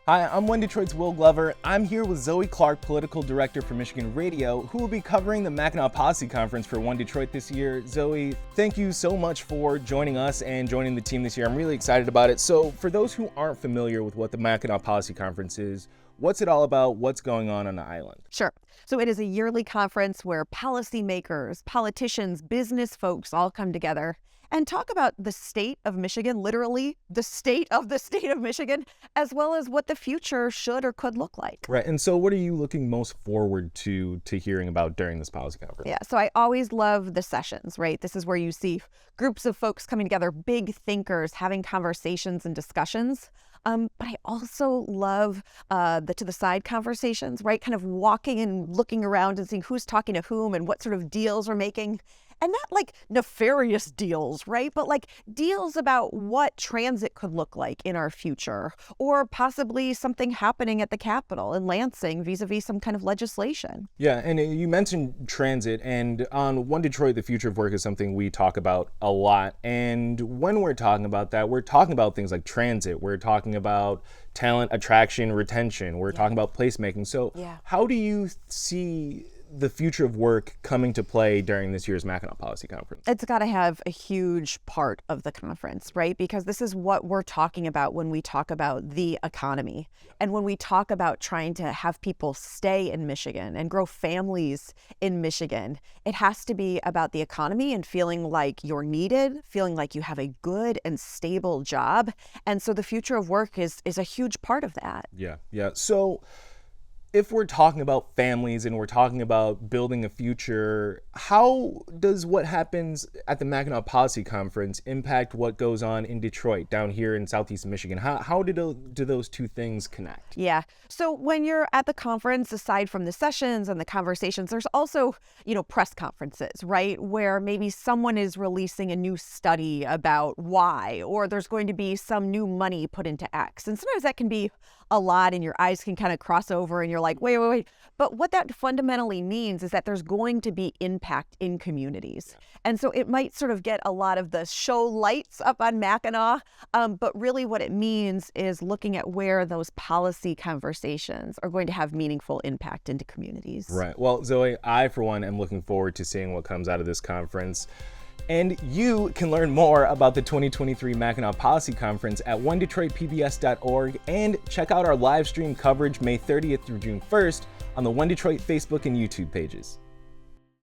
Hi, I'm One Detroit's Will Glover. I'm here with Zoe Clark, Political Director for Michigan Radio, who will be covering the Mackinac Policy Conference for One Detroit this year. Zoe, thank you so much for joining us and joining the team this year. I'm really excited about it. So for those who aren't familiar with what the Mackinac Policy Conference is, what's it all about? What's going on the island? Sure. So it is a yearly conference where policymakers, politicians, business folks all come together and talk about the state of Michigan, literally the state of Michigan, as well as what the future should or could look like. Right. And so what are you looking most forward to hearing about during this policy conference? Yeah. So I always love the sessions, right? This is where you see groups of folks coming together, big thinkers having conversations and discussions. But I also love the to the side conversations, right? Kind of walking and looking around and seeing who's talking to whom and what sort of deals we're making. And not like nefarious deals, right? But like deals about what transit could look like in our future, or possibly something happening at the Capitol in Lansing vis-a-vis some kind of legislation. Yeah, and you mentioned transit, and on One Detroit, the future of work is something we talk about a lot. And when we're talking about that, we're talking about things like transit. We're talking about talent attraction, retention. We're talking about placemaking. So how do you see the future of work coming to play during this year's Mackinac Policy Conference? It's got to have a huge part of the conference, right? Because this is what we're talking about when we talk about the economy and when we talk about trying to have people stay in Michigan and grow families in Michigan. It has to be about the economy and feeling like you're needed, feeling like you have a good and stable job. And so the future of work is a huge part of that. Yeah. So if we're talking about families and we're talking about building a future, how does what happens at the Mackinac Policy Conference impact what goes on in Detroit, down here in Southeast Michigan? How do those two things connect? Yeah. So when you're at the conference, aside from the sessions and the conversations, there's also, press conferences, right? Where maybe someone is releasing a new study about Y, or there's going to be some new money put into X. And sometimes that can be a lot and your eyes can kind of cross over and you're like, wait. But what that fundamentally means is that there's going to be impact in communities. And so it might sort of get a lot of the show lights up on Mackinac, but really what it means is looking at where those policy conversations are going to have meaningful impact into communities. Right. Well, Zoe, I, for one, am looking forward to seeing what comes out of this conference. And you can learn more about the 2023 Mackinac Policy Conference at onedetroitpbs.org and check out our live stream coverage May 30th through June 1st on the One Detroit Facebook and YouTube pages.